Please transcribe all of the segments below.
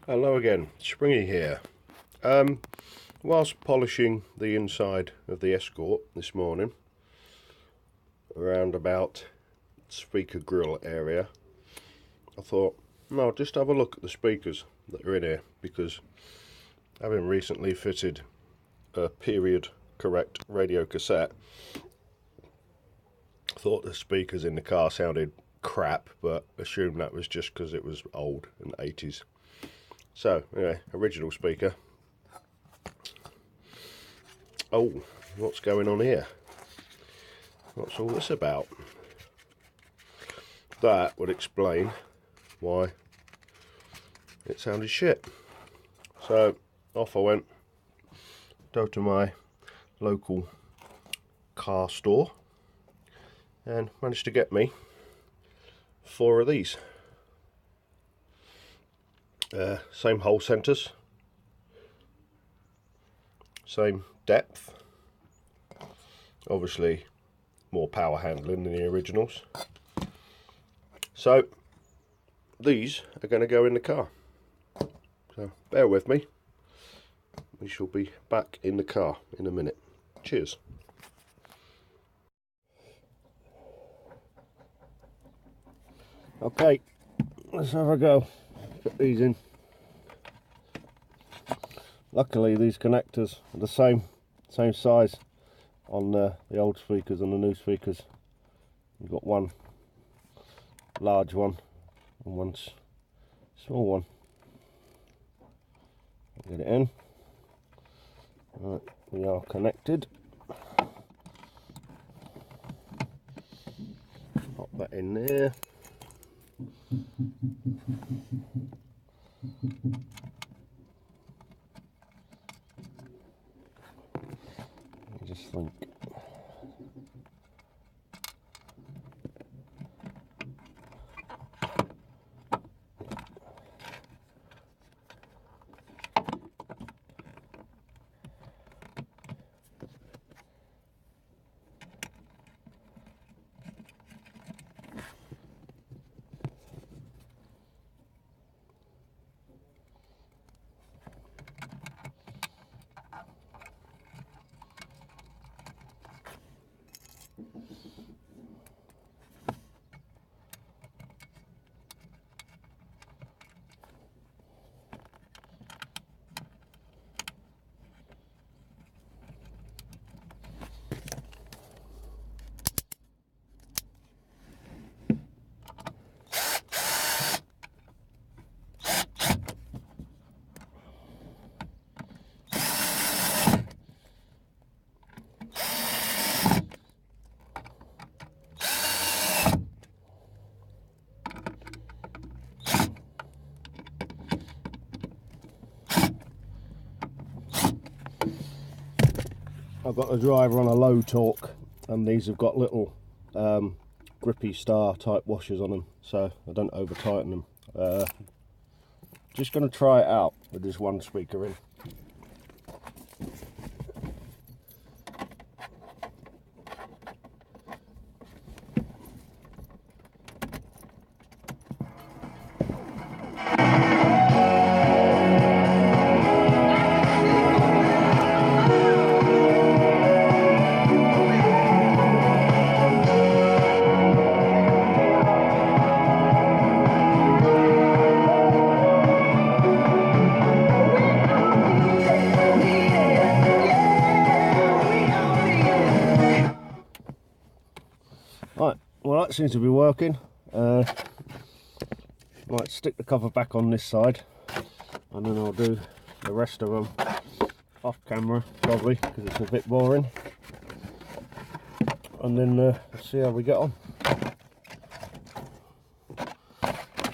Hello again, Springy here. Whilst polishing the inside of the Escort this morning, around about speaker grill area, I thought, no, I'll just have a look at the speakers that are in here, because having recently fitted a period correct radio cassette, I thought the speakers in the car sounded crap, but assumed that was just because it was old and 80s. So, anyway, original speaker. Oh, what's going on here? What's all this about? That would explain why it sounded shit. So, off I went. Go to my local car store and managed to get me 4 of these. Same hole centers, same depth, obviously more power handling than the originals. So these are going to go in the car, so bear with me, we shall be back in the car in a minute. Cheers. Okay, let's have a go. Put these in. Luckily these connectors are the same size on the old speakers and the new speakers. You've got one large one and one small one. Get it in. Right, we are connected. Pop that in there. I just think I've got the driver on a low torque, and these have got little grippy star type washers on them, so I don't over tighten them. Just going to try it out with this one speaker in. Right, well that seems to be working. Might stick the cover back on this side, and then I'll do the rest of them off camera probably, because it's a bit boring, and then see how we get on.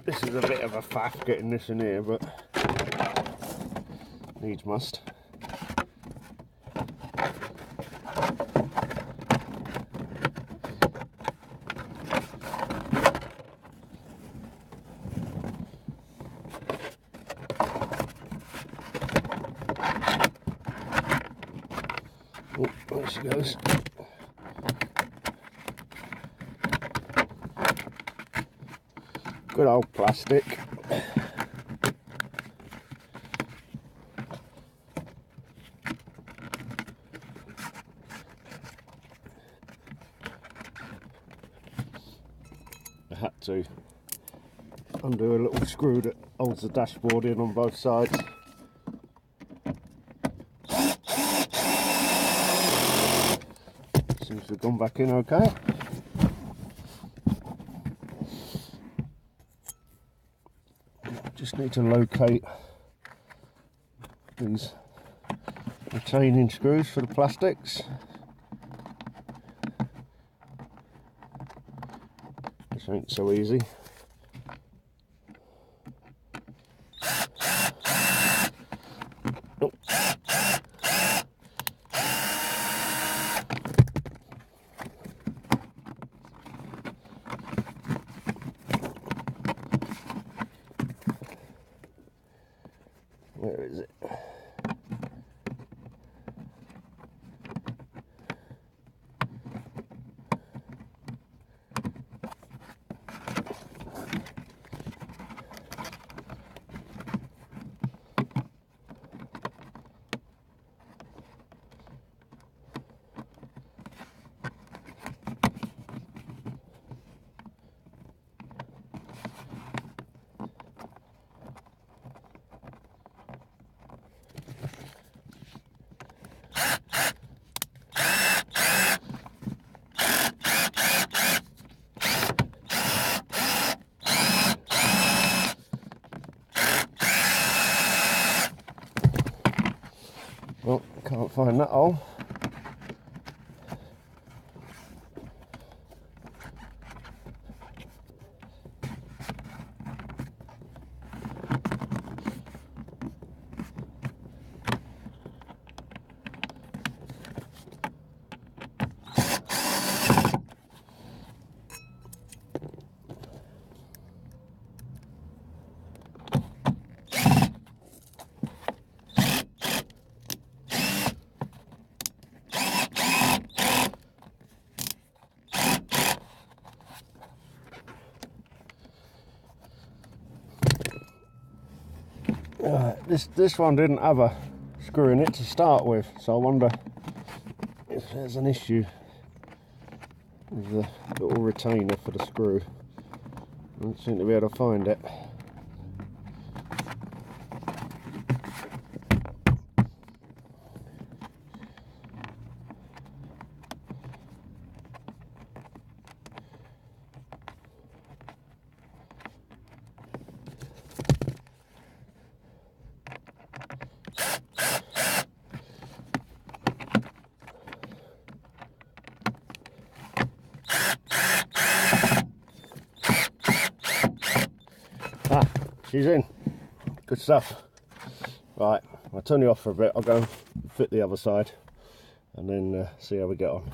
This is a bit of a faff getting this in here, but needs must. Oh, there she goes. Good old plastic. to undo a little screw that holds the dashboard in on both sides. Seems to have gone back in okay. Just need to locate these retaining screws for the plastics. This ain't so easy. Oh. Where is it? Well, can't find that hole. This one didn't have a screw in it to start with, so I wonder if there's an issue with the little retainer for the screw. I don't seem to be able to find it. Ah, she's in. Good stuff. Right, I'll turn you off for a bit. I'll go and fit the other side and then see how we get on.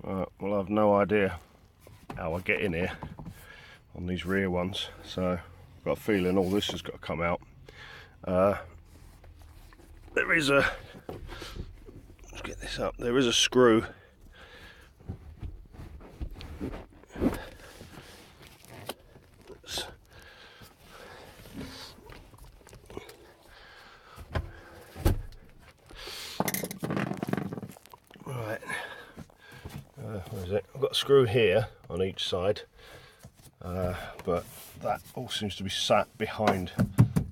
Right, well, I've no idea how I get in here on these rear ones, so I've got a feeling all this has got to come out. There is a, let's get this up, there is a screw where is it? I've got a screw here on each side, but that all seems to be sat behind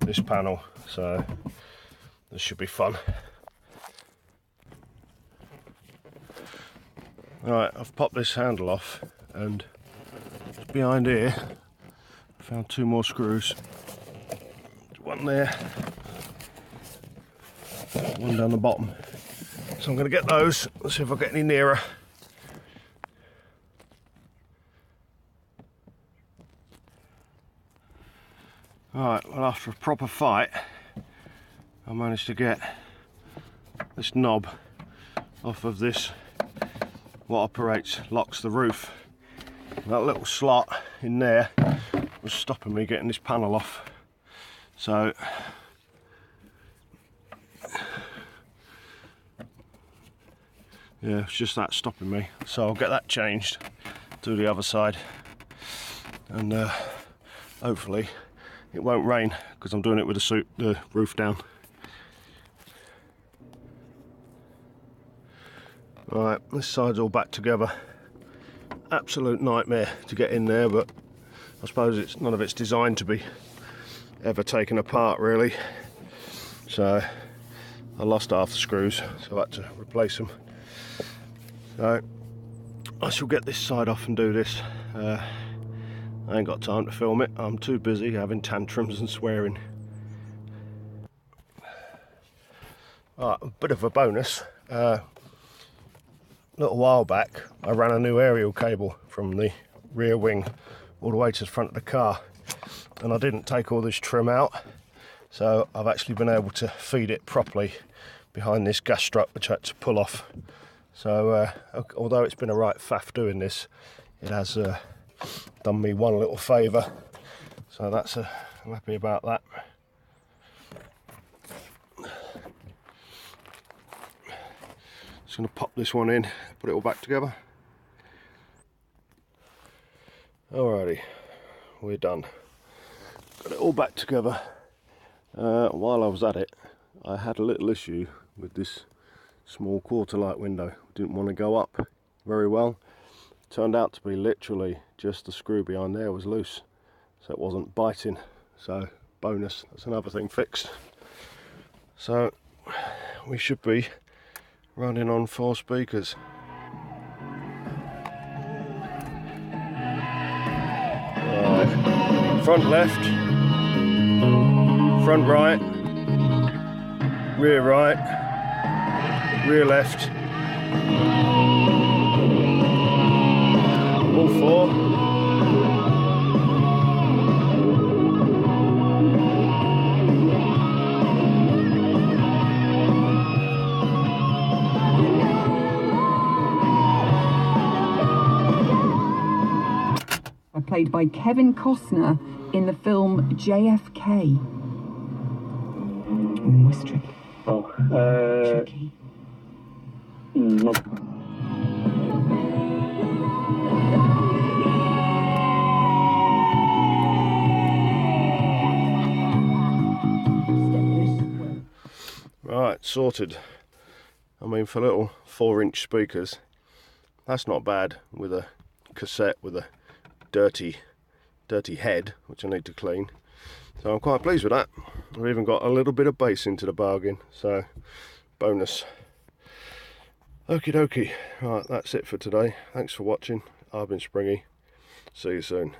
this panel, so this should be fun. Right, I've popped this handle off, and behind here I found two more screws. One there, one down the bottom. So I'm going to get those. Let's see if I get any nearer. Alright, well, after a proper fight I managed to get this knob off of this, what locks the roof. That little slot in there was stopping me getting this panel off, so yeah, it's just that stopping me. So I'll get that changed to the other side, and hopefully it won't rain because I'm doing it with the roof down. Right, this side's all back together, absolute nightmare to get in there, but I suppose none of it's designed to be ever taken apart really. So I lost half the screws, so I had to replace them. So I shall get this side off and do this. I ain't got time to film it, I'm too busy having tantrums and swearing. Right, a bit of a bonus. A little while back I ran a new aerial cable from the rear wing all the way to the front of the car, and I didn't take all this trim out, so I've actually been able to feed it properly behind this gas strut, which I had to pull off. So although it's been a right faff doing this, it has done me one little favour, so I'm happy about that. Just going to pop this one in, put it all back together. Alrighty, we're done. Got it all back together. While I was at it, I had a little issue with this small quarter light window. Didn't want to go up very well. Turned out to be literally just the screw behind there was loose, so it wasn't biting. So bonus, that's another thing fixed. So we should be running on 4 speakers. Front left, front right, rear rear left, all 4. Played by Kevin Costner in the film JFK. Almost tricky. Tricky. No. Right, sorted. I mean, for little 4-inch speakers, that's not bad with a cassette with a dirty head, which I need to clean. So I'm quite pleased with that. We've even got a little bit of bass into the bargain, so bonus. Okie dokie. Right, that's it for today. Thanks for watching. I've been Springy. See you soon.